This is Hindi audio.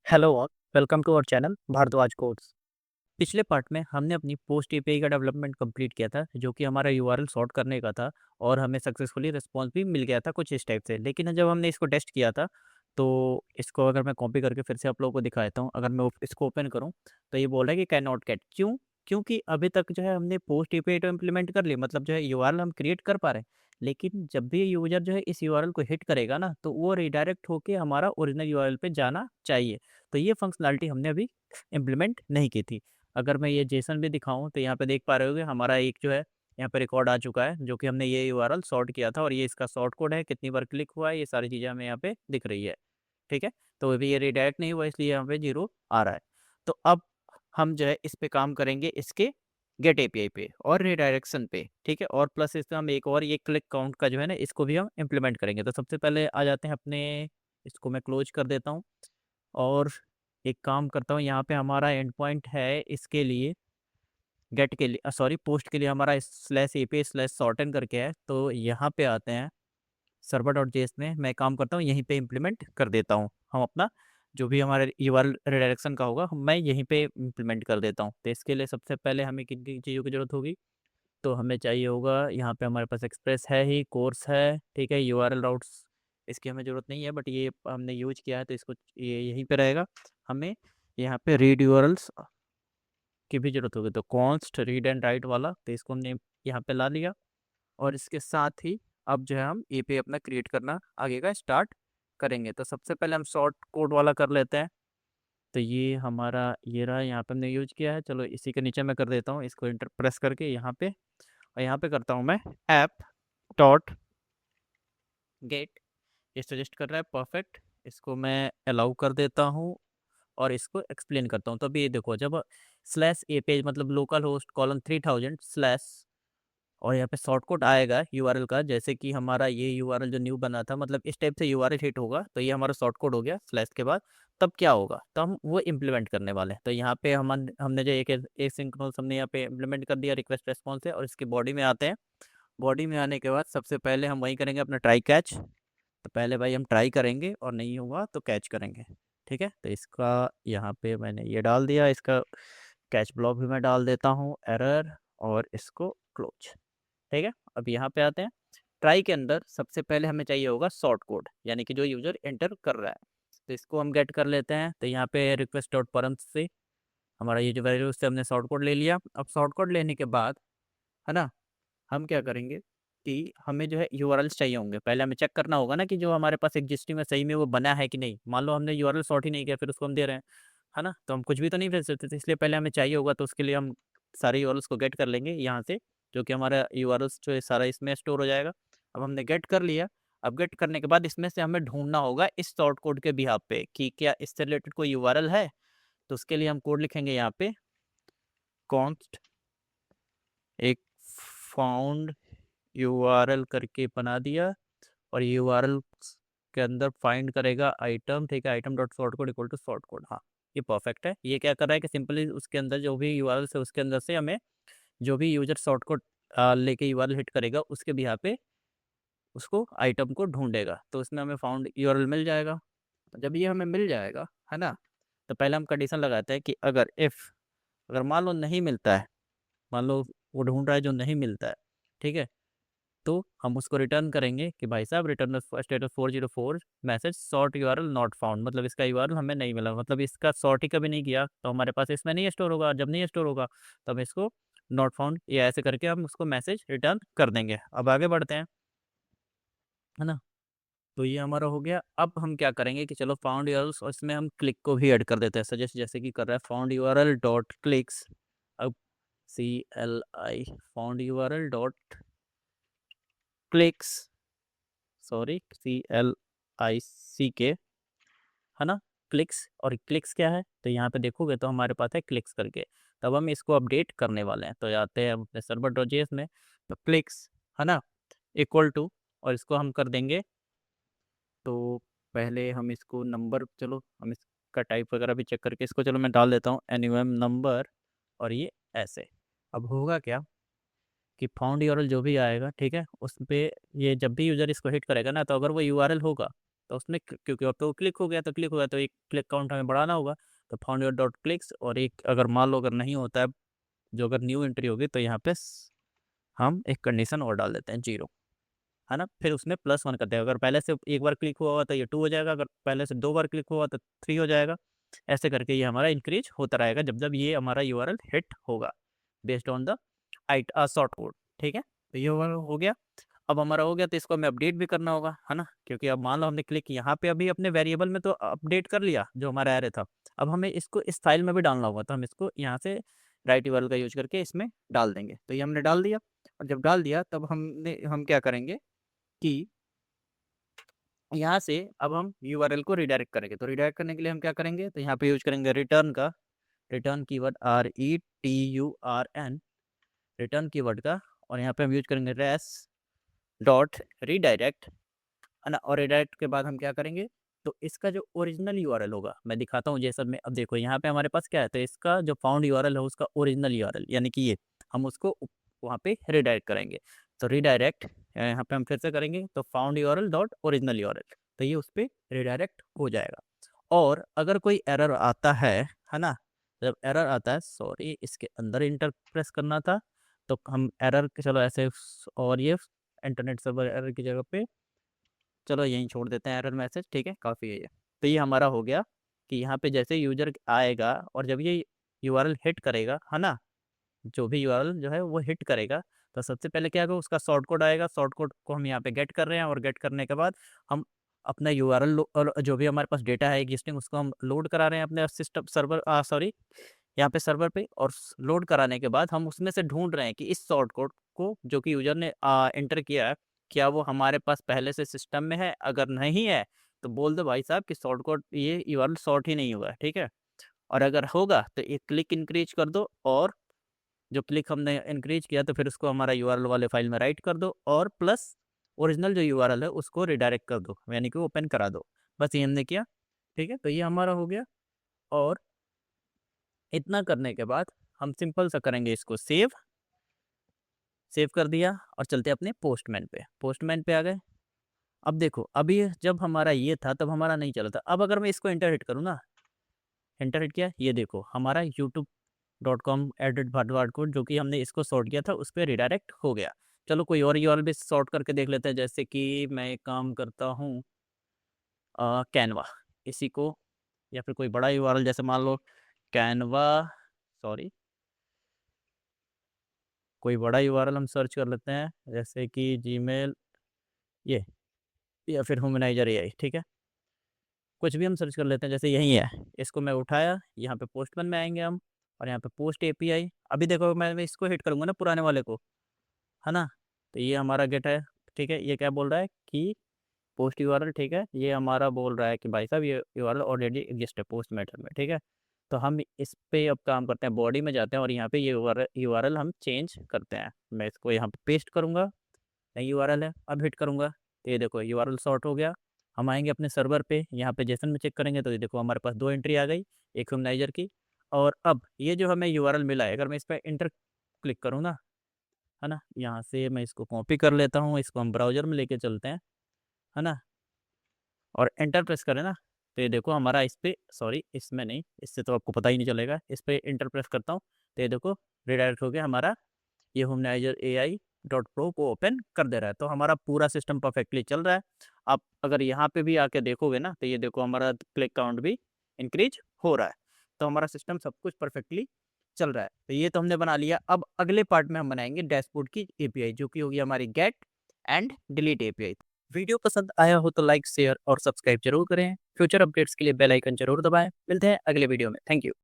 Hello all, welcome to our channel Bhardwaj codes. पिछले पार्ट में हमने अपनी पोस्ट एपीआई का डेवलपमेंट कंप्लीट किया था, जो कि हमारा यूआरएल सॉर्ट करने का था और हमें सक्सेसफुली रिस्पांस भी मिल गया था कुछ इस टाइप से। लेकिन जब हमने इसको टेस्ट किया था, तो इसको अगर मैं कॉपी करके फिर से आप लोगों को दिखा देता हूँ। अगर मैं इसको ओपन करूँ तो ये बोल रहा है कि कैन नॉट गेट। क्यों? क्योंकि अभी तक जो है हमने पोस्ट एपीआई तो इम्प्लीमेंट कर ली, मतलब जो है यूआरएल हम क्रिएट कर पा रहे हैं। लेकिन जब भी यूजर जो है इस यूआरएल को हिट करेगा ना, तो वो रिडायरेक्ट होके हमारा ओरिजिनल यूआरएल पे जाना चाहिए। तो ये फंक्शनैलिटी हमने अभी इम्प्लीमेंट नहीं की थी। अगर मैं ये जेसन भी दिखाऊँ तो यहाँ पे देख पा रहे होगे हमारा एक जो है यहाँ पे रिकॉर्ड आ चुका है, जो कि हमने ये यूआरएल सॉर्ट किया था और ये इसका सॉर्ट कोड है, कितनी बार क्लिक हुआ है, ये सारी चीज़ें हमें यहाँ पे दिख रही है। ठीक है? तो अभी ये रिडायरेक्ट नहीं हुआ, इसलिए यहाँ पे 0 आ रहा है। तो अब हम जो है इस पे काम करेंगे, इसके गेट एपीआई पे और रिडायरेक्शन पे। ठीक है? और प्लस इसमें हम एक और ये क्लिक काउंट का जो है ना, इसको भी हम इम्प्लीमेंट करेंगे। तो सबसे पहले आ जाते हैं अपने, इसको मैं क्लोज कर देता हूँ और एक काम करता हूँ, यहाँ पे हमारा एंड पॉइंट है इसके लिए, गेट के लिए सॉरी पोस्ट के लिए हमारा स्लैश एपीआई स्लैश सॉर्टन करके है। तो यहाँ पे आते हैं सर्वर डॉट जेएस में, मैं काम करता हूँ यहीं पे इम्प्लीमेंट कर देता हूँ। हम अपना जो भी हमारे यूआरएल रिडायरेक्शन का होगा मैं यहीं पे इम्प्लीमेंट कर देता हूँ। तो इसके लिए सबसे पहले हमें किन किन चीज़ों की ज़रूरत होगी, तो हमें चाहिए होगा, यहाँ पे हमारे पास एक्सप्रेस है ही, कोर्स है, ठीक है, यूआरएल राउट्स इसकी हमें ज़रूरत नहीं है, बट ये हमने यूज किया है तो इसको ये यहीं पे रहेगा। हमें यहाँ पे रीड यूआरएल्स की भी ज़रूरत होगी, तो कॉन्स्ट रीड एंड राइट वाला, तो इसको हमने यहाँ पे ला लिया। और इसके साथ ही अब जो है हम एपीआई अपना क्रिएट करना आगे का स्टार्ट करेंगे। तो सबसे पहले हम शॉर्ट कोड वाला कर लेते हैं। तो ये हमारा ये रहा, यहाँ पे हमने यूज किया है। चलो इसी के नीचे मैं कर देता हूँ, इसको इंटर प्रेस करके यहाँ पे, और यहाँ पे करता हूँ मैं ऐप डॉट गेट। ये सजेस्ट कर रहा है, परफेक्ट। इसको मैं अलाउ कर देता हूँ और इसको एक्सप्लेन करता हूँ। तो अभी ये देखो, जब स्लैश ए पेज मतलब लोकल होस्ट कॉलन 3000 स्लैश और यहाँ पे शॉर्ट कोड आएगा यूआरएल का, जैसे कि हमारा ये यूआरएल जो न्यू बना था, मतलब इस टाइप से यूआरएल हिट होगा, तो ये हमारा शॉर्ट कोड हो गया स्लैश के बाद। तब क्या होगा, तो हम वो इम्प्लीमेंट करने वाले हैं। तो यहाँ पे हमने जो एक सिंक्रोनस हमने यहाँ पे इम्प्लीमेंट कर दिया रिक्वेस्ट रेस्पॉन्स है, और इसके बॉडी में आते हैं। बॉडी में आने के बाद सबसे पहले हम वही करेंगे अपना ट्राई कैच। तो पहले भाई हम ट्राई करेंगे और नहीं हुआ तो कैच करेंगे। ठीक है? तो इसका यहाँ पे मैंने ये डाल दिया, इसका कैच ब्लॉक भी मैं डाल देता हूँ, एरर, और इसको क्लोज। ठीक है? अब यहाँ पे आते हैं, ट्राई के अंदर सबसे पहले हमें चाहिए होगा शॉर्ट कोड, यानी कि जो यूजर एंटर कर रहा है। तो इसको हम गेट कर लेते हैं। तो यहाँ पे रिक्वेस्ट डॉट परम से हमारा ये जो वैल्यू, उससे हमने शॉर्ट कोड ले लिया। अब शॉर्ट कोड लेने के बाद, है ना, हम क्या करेंगे कि हमें जो है यूआरएल्स चाहिए होंगे। पहले हमें चेक करना होगा ना कि जो हमारे पास एग्जिस्टिंग में सही में वो बना है कि नहीं। मान लो हमने यूआरएल सॉर्ट ही नहीं किया, फिर उसको हम दे रहे हैं, है ना, तो हम कुछ भी तो नहीं भेज सकते। तो इसलिए पहले हमें चाहिए होगा, तो उसके लिए हम सारे यूआरएल्स को गेट कर लेंगे यहाँ से, जो कि हमारा यूआरएल्स जो है सारा इसमें स्टोर हो जाएगा। अब हमने गेट कर लिया। अब गेट करने के बाद इसमें से हमें ढूंढना होगा इस शॉर्ट कोड के बिहाफ पे कि क्या इससे रिलेटेड कोई यूआरएल है। तो उसके लिए हम कोड लिखेंगे यहाँ पे, कॉन्स्ट एक फाउंड यूआरएल करके बना दिया, और यूआरएल के अंदर फाइंड करेगा आइटम। ठीक है? Item dot short code equal to short code. हाँ, ये परफेक्ट है। ये क्या कर रहा है कि सिंपली उसके अंदर जो भी यूआरएल है उसके अंदर से हमें जो भी यूजर शॉर्ट कोड लेके यूआरएल हिट करेगा उसके बिहाफ पे उसको आइटम को ढूंढेगा। तो उसमें हमें फाउंड यूआरएल मिल जाएगा। जब ये हमें मिल जाएगा, है ना, तो पहले हम कंडीशन लगाते हैं कि अगर इफ़, अगर मान लो नहीं मिलता है, मान लो वो ढूंढ रहा है जो नहीं मिलता है, ठीक है, तो हम उसको रिटर्न करेंगे कि भाई साहब return status 404 message sort URL not found, मतलब इसका यूआरएल हमें नहीं मिला, मतलब इसका सॉर्ट ही कभी नहीं किया, तो हमारे पास इसमें नहीं स्टोर होगा। जब नहीं स्टोर होगा तो हम इसको नॉट फाउंड, या ऐसे करके हम उसको मैसेज रिटर्न कर देंगे। अब आगे बढ़ते हैं, है ना। तो ये हमारा हो गया। अब हम क्या करेंगे कि चलो फाउंड यूआरएल्स, और इसमें हम क्लिक को भी ऐड कर देते हैं, सजेस्ट जैसे कि कर रहा है फाउंड यूआरएल डॉट क्लिक्स। अब CLI found URL dot clicks, sorry CLICK, है ना, क्लिक्स। और क्लिक्स क्या है, तो यहाँ पे देखोगे तो हमारे पास है क्लिक्स करके। तब हम इसको अपडेट करने वाले हैं। तो आते हैं अपने सर्वर डॉट जेएस में, तो क्लिक्स, है ना, इक्वल टू, और इसको हम कर देंगे। तो पहले हम इसको नंबर, चलो हम इसका टाइप वगैरह भी चेक करके इसको, चलो मैं डाल देता हूँ एनयूएम नंबर, और ये ऐसे। अब होगा क्या कि फाउंड यूआरएल जो भी आएगा, ठीक है, उस पर ये जब भी यूज़र इसको हिट करेगा ना, तो अगर वो यूआरएल होगा तो उसमें क्योंकि अब तो क्लिक हो गया तो एक क्लिक काउंट हमें बढ़ाना होगा। तो फाउंड योर डॉट क्लिक्स, और एक अगर मान लो अगर नहीं होता है, जो अगर न्यू एंट्री होगी तो यहाँ पे हम एक कंडीशन और डाल देते हैं 0, है ना। फिर उसमें +1 करते हैं। अगर पहले से एक बार क्लिक हुआ हुआ तो ये 2 हो जाएगा, अगर पहले से 2 बार क्लिक हुआ तो 3 हो जाएगा। ऐसे करके ये हमारा इंक्रीज होता रहेगा जब जब ये हमारा यूआरएल हिट होगा based on the short code. ठीक है, तो ये हो गया। अब हमारा हो गया तो इसको हमें अपडेट भी करना होगा, है ना, क्योंकि अब मान लो हमने क्लिक यहाँ पे अभी अपने वेरिएबल में तो अपडेट कर लिया जो हमारा एरे था। अब हमें इसको इस फाइल में भी डालना होगा, तो हम इसको यहाँ से राइट यूआरएल का यूज करके इसमें डाल देंगे। तो ये हमने डाल दिया, और जब डाल दिया तब हम क्या करेंगे कि यहाँ से अब हम यूआरएल को रिडायरेक्ट करेंगे। तो रिडायरेक्ट करने के लिए हम क्या करेंगे, तो यहाँ पे यूज करेंगे return keyword RETURN, return keyword का, और यहाँ पे हम यूज करेंगे रेस डॉट रिडायरेक्ट, है ना। और रिडायरेक्ट के बाद हम क्या करेंगे, तो इसका जो ओरिजिनल यूआरएल होगा मैं दिखाता हूँ जैसा में। अब देखो यहाँ पे हमारे पास क्या है, तो इसका जो फाउंड यूआरएल है उसका ओरिजिनल यूआरएल, यानी कि ये हम उसको वहाँ पे रिडायरेक्ट करेंगे। तो रिडायरेक्ट यहाँ पे हम फिर से करेंगे, तो found URL dot original URL, तो ये उस पर रिडायरेक्ट हो जाएगा। और अगर कोई एरर आता है ना, जब एरर आता है, सॉरी इसके अंदर इंटर प्रेस करना था, तो हम एरर चलो ऐसे, और ये इंटरनेट सर्वर एरर की जगह पे चलो यहीं छोड़ देते हैं एरर मैसेज, ठीक है, काफ़ी है ये। तो ये हमारा हो गया कि यहाँ पे जैसे यूजर आएगा और जब ये यूआरएल हिट करेगा, है ना, जो भी यूआरएल जो है वो हिट करेगा, तो सबसे पहले क्या होगा, उसका शॉर्ट कोड आएगा। शॉर्ट कोड को हम यहाँ पे गेट कर रहे हैं, और गेट करने के बाद हम अपना यूआरएल और जो भी हमारे पास डेटा है एग्जिस्टिंग उसको हम लोड करा रहे हैं अपने सिस्टम सर्वर, सॉरी यहाँ पे सर्वर पे। और लोड कराने के बाद हम उसमें से ढूंढ रहे हैं कि इस शॉर्ट कोड को जो कि यूजर ने एंटर किया है, क्या वो हमारे पास पहले से सिस्टम में है। अगर नहीं है तो बोल दो भाई साहब कि शॉर्ट कोड ये यूआरएल शॉर्ट ही नहीं हुआ है, ठीक है। और अगर होगा तो एक क्लिक इंक्रीज कर दो, और जो क्लिक हमने इंक्रीज किया तो फिर उसको हमारा यूआरएल वाले फाइल में राइट कर दो, और प्लस ओरिजिनल जो यूआरएल है उसको रिडायरेक्ट कर दो, यानी कि ओपन करा दो। बस ये हमने किया, ठीक है। तो ये हमारा हो गया। और इतना करने के बाद हम सिंपल सा करेंगे इसको सेव कर दिया, और चलते अपने पोस्टमैन पे आ गए। अब देखो अभी जब हमारा ये था तब हमारा नहीं चला था। अब अगर मैं इसको इंटर हिट करूँ ना, इंटर हिट किया, ये देखो हमारा youtube.com एडिट भारद्वाज कोड जो कि हमने इसको सॉर्ट किया था उस पर रिडायरेक्ट हो गया। चलो कोई और यूआरएल भी सॉर्ट करके देख लेते हैं, जैसे कि मैं एक काम करता हूँ कैनवा, इसी को, या फिर कोई बड़ा यूआरएल जैसे मान लो कैनवा, सॉरी कोई बड़ा यूआरएल हम सर्च कर लेते हैं, जैसे कि जीमेल, ये, या फिर ह्यूमनाइजर एआई, ठीक है, कुछ भी हम सर्च कर लेते हैं। जैसे यही है, इसको मैं उठाया, यहाँ पे पोस्टमैन में आएंगे हम, और यहाँ पे पोस्ट एपीआई। अभी देखो मैं इसको हिट करूँगा ना पुराने वाले को, है ना, तो ये हमारा गेट है, ठीक है। ये क्या बोल रहा है कि पोस्ट यूआरएल, ठीक है, ये हमारा बोल रहा है कि भाई साहब ये यूआरएल ऑलरेडी एग्जिस्ट है पोस्ट मेथड में, ठीक है। तो हम इस पे अब काम करते हैं, बॉडी में जाते हैं, और यहाँ पे ये यूआरएल हम चेंज करते हैं। मैं इसको यहाँ पे पेस्ट करूँगा, नई यूआरएल है, अब हिट करूँगा तो ये देखो यूआरएल सॉर्ट हो गया। हम आएंगे अपने सर्वर पे, यहाँ पे जेसन में चेक करेंगे तो ये देखो हमारे पास 2 एंट्री आ गई, एक ह्यूमनाइजर की। और अब ये जो हमें यूआरएल मिला है, अगर मैं इस पर इंटर क्लिक करूँ ना, है ना, यहाँ से मैं इसको कॉपी कर लेता हूँ, इसको हम ब्राउजर में लेके चलते हैं, है ना, और एंटर प्रेस करें ना, तो ये देखो हमारा इस पर, सॉरी इसमें नहीं, इससे तो आपको पता ही नहीं चलेगा, इस पर इंटर प्रेस करता हूँ तो ये देखो रिडायरेक्ट हो गया हमारा, ये ह्यूमनाइजर AI.pro को ओपन कर दे रहा है। तो हमारा पूरा सिस्टम परफेक्टली चल रहा है। आप अगर यहाँ पे भी आके देखोगे ना, तो ये देखो हमारा क्लिक काउंट भी इंक्रीज हो रहा है। तो हमारा सिस्टम सब कुछ परफेक्टली चल रहा है। तो ये तो हमने बना लिया। अब अगले पार्ट में हम बनाएंगे डैशबोर्ड की API, जो कि होगी हमारी get and delete API। Video पसंद आया हो तो लाइक, शेयर और सब्सक्राइब जरूर करें। फ्यूचर अपडेट्स के लिए बेल आइकन जरूर दबाएं। मिलते हैं अगले वीडियो में। Thank you.